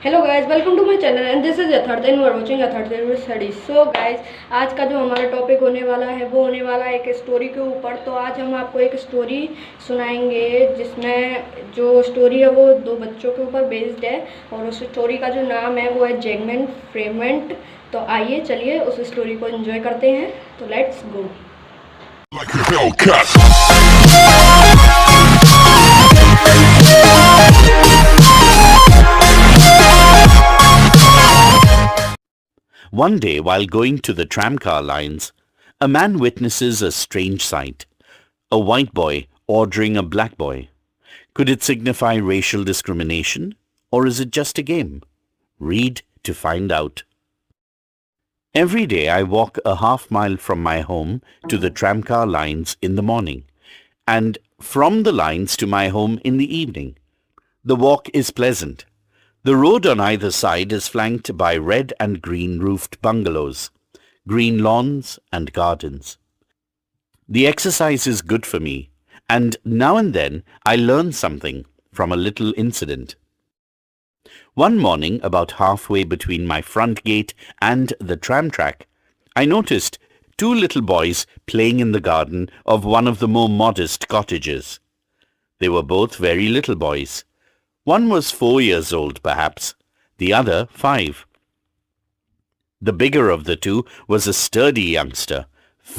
Hello guys, welcome to my channel and this is Yatharth and you are watching Yatharth studies. So guys, आज का जो हमारा topic होने वाला है वो होने वाला है एक स्टोरी के ऊपर। तो आज हम आपको एक स्टोरी सुनाएंगे जिसमें जो स्टोरी है वो दो बच्चों के ऊपर बेस्ड है और उस स्टोरी का जो नाम है वो है जैगमैन फ्रेगमेंट। तो आइए चलिए उस स्टोरी को एंजॉय करते हैं। तो let's go. One day, while going to the tramcar lines, a man witnesses a strange sight. A white boy ordering a black boy. Could it signify racial discrimination, or is it just a game? Read to find out. Every day I walk a half-mile from my home to the tramcar lines in the morning, and from the lines to my home in the evening. The walk is pleasant. The road on either side is flanked by red and green roofed bungalows, green lawns and gardens. The exercise is good for me, and now and then I learn something from a little incident. One morning, about halfway between my front gate and the tram track, I noticed two little boys playing in the garden of one of the more modest cottages. They were both very little boys. One was 4 years old, perhaps, the other 5. The bigger of the two was a sturdy youngster,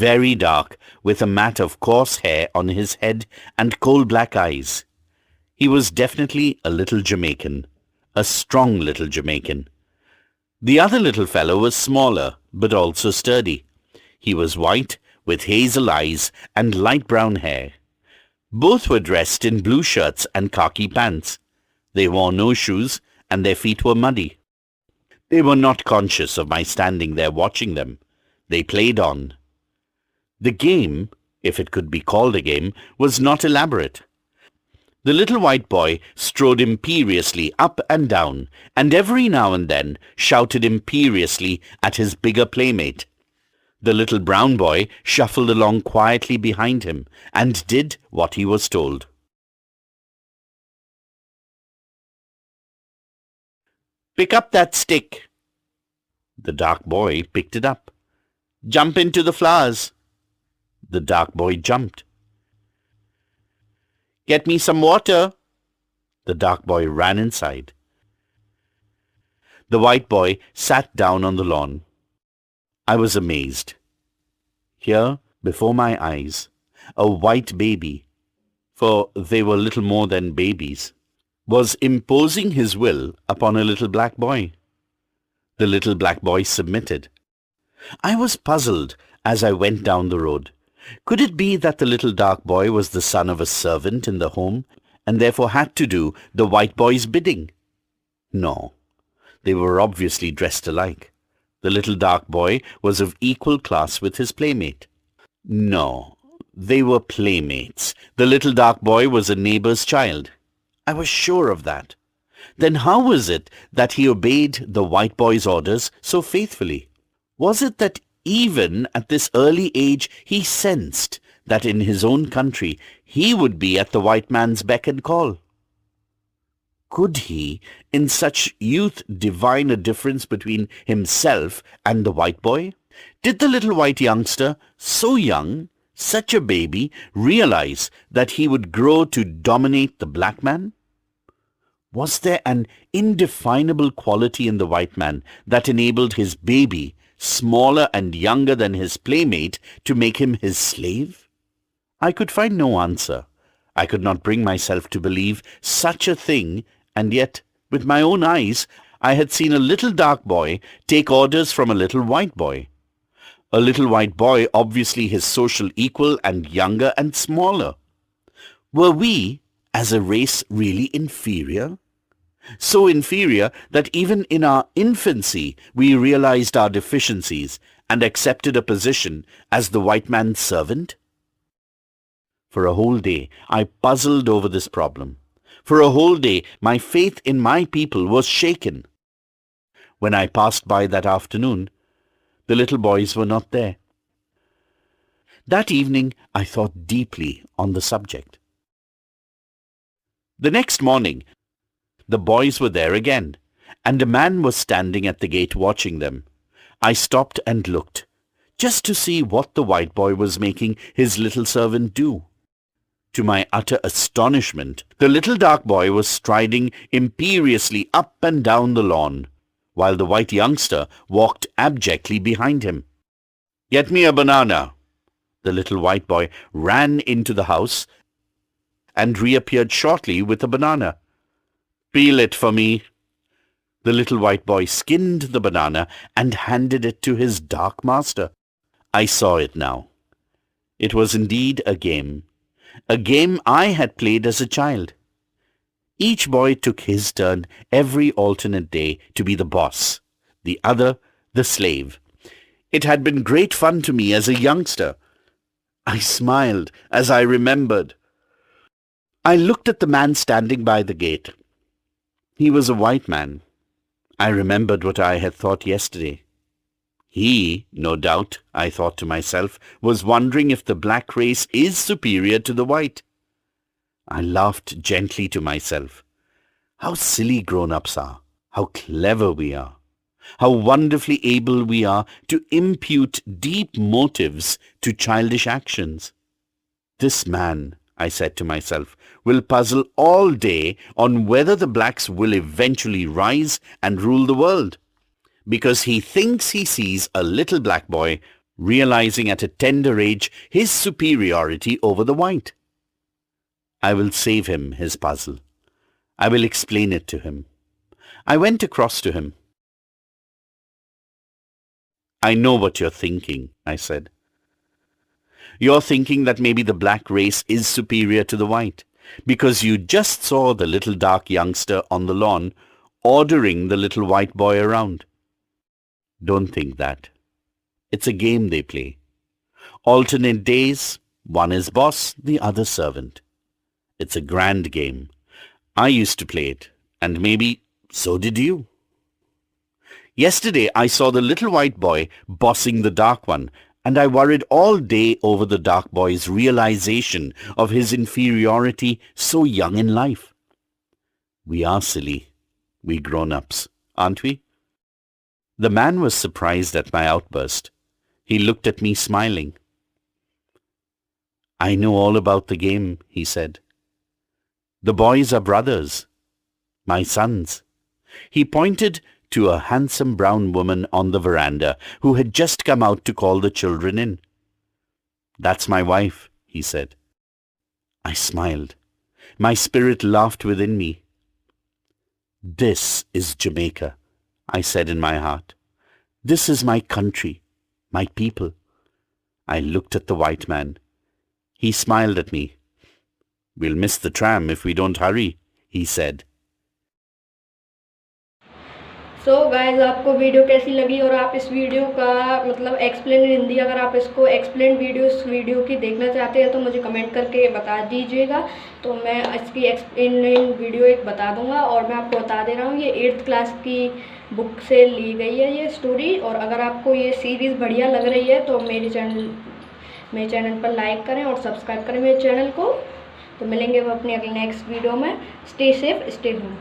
very dark, with a mat of coarse hair on his head and coal-black eyes. He was definitely a little Jamaican, a strong little Jamaican. The other little fellow was smaller, but also sturdy. He was white, with hazel eyes and light brown hair. Both were dressed in blue shirts and khaki pants. They wore no shoes, and their feet were muddy. They were not conscious of my standing there watching them. They played on. The game, if it could be called a game, was not elaborate. The little white boy strode imperiously up and down, and every now and then shouted imperiously at his bigger playmate. The little brown boy shuffled along quietly behind him, and did what he was told. "Pick up that stick." The dark boy picked it up. "Jump into the flowers." The dark boy jumped. "Get me some water." The dark boy ran inside. The white boy sat down on the lawn. I was amazed. Here, before my eyes, a white baby, for they were little more than babies, was imposing his will upon a little black boy. The little black boy submitted. I was puzzled as I went down the road. Could it be that the little dark boy was the son of a servant in the home, and therefore had to do the white boy's bidding? No, they were obviously dressed alike. The little dark boy was of equal class with his playmate. No, they were playmates. The little dark boy was a neighbor's child. I was sure of that. Then how was it that he obeyed the white boy's orders so faithfully? Was it that even at this early age he sensed that in his own country he would be at the white man's beck and call? Could he, in such youth, divine a difference between himself and the white boy? Did the little white youngster, so young, such a baby, realize that he would grow to dominate the black man? Was there an indefinable quality in the white man that enabled his baby, smaller and younger than his playmate, to make him his slave? I could find no answer. I could not bring myself to believe such a thing, and yet, with my own eyes, I had seen a little dark boy take orders from a little white boy. A little white boy, obviously his social equal and younger and smaller. Were we, as a race, really inferior? So inferior that even in our infancy we realized our deficiencies and accepted a position as the white man's servant? For a whole day I puzzled over this problem. For a whole day my faith in my people was shaken. When I passed by that afternoon, the little boys were not there. That evening I thought deeply on the subject. The next morning, the boys were there again. and a man was standing at the gate watching them. I stopped and looked, just to see what the white boy was making his little servant do. To my utter astonishment, the little dark boy was striding imperiously up and down the lawn, while the white youngster walked abjectly behind him. "Get me a banana." The little white boy ran into the house and reappeared shortly with a banana. "Peel it for me." The little white boy skinned the banana and handed it to his dark master. I saw it now. It was indeed a game I had played as a child. Each boy took his turn every alternate day to be the boss, the other the slave. It had been great fun to me as a youngster. I smiled as I remembered. I looked at the man standing by the gate. He was a white man. I remembered what I had thought yesterday. He, no doubt, I thought to myself, was wondering if the black race is superior to the white. I laughed gently to myself. How silly grown-ups are. How clever we are. How wonderfully able we are to impute deep motives to childish actions. This man, I said to myself, will puzzle all day on whether the blacks will eventually rise and rule the world, because he thinks he sees a little black boy realizing at a tender age his superiority over the white. I will save him his puzzle. I will explain it to him. I went across to him. "I know what you're thinking," I said. "You're thinking that maybe the black race is superior to the white, because you just saw the little dark youngster on the lawn ordering the little white boy around. Don't think that. It's a game they play. Alternate days, one is boss, the other servant. It's a grand game. I used to play it, and maybe so did you. Yesterday I saw the little white boy bossing the dark one, and I worried all day over the dark boy's realization of his inferiority so young in life. We are silly, we grown-ups, aren't we?" The man was surprised at my outburst. He looked at me smiling. "I know all about the game," he said. "The boys are brothers, my sons." He pointed to a handsome brown woman on the veranda who had just come out to call the children in. "That's my wife," he said. I smiled. My spirit laughed within me. "This is Jamaica," I said in my heart. "This is my country, my people." I looked at the white man. He smiled at me. "We'll miss the tram if we don't hurry," he said. So guys, आपको video कैसी लगी और आप इस video का मतलब explain in Hindi, अगर आप इसको एक्सप्लेन वीडियो इस वीडियो की देखना चाहते हैं तो मुझे कमेंट करके बता दीजिएगा, तो मैं इसकी एक्सप्लेन वीडियो एक बता दूंगा। और मैं आपको बता दे रहा हूँ, ये 8th क्लास की बुक से ली गई है ये स्टोरी। और अगर आपको ये सीरीज़ बढ़िया लग रही है तो मेरे चैनल पर लाइक करें और सब्सक्राइब करें मेरे चैनल को। तो मिलेंगे वो अपनी अगली नेक्स्ट वीडियो में। Stay safe, stay home.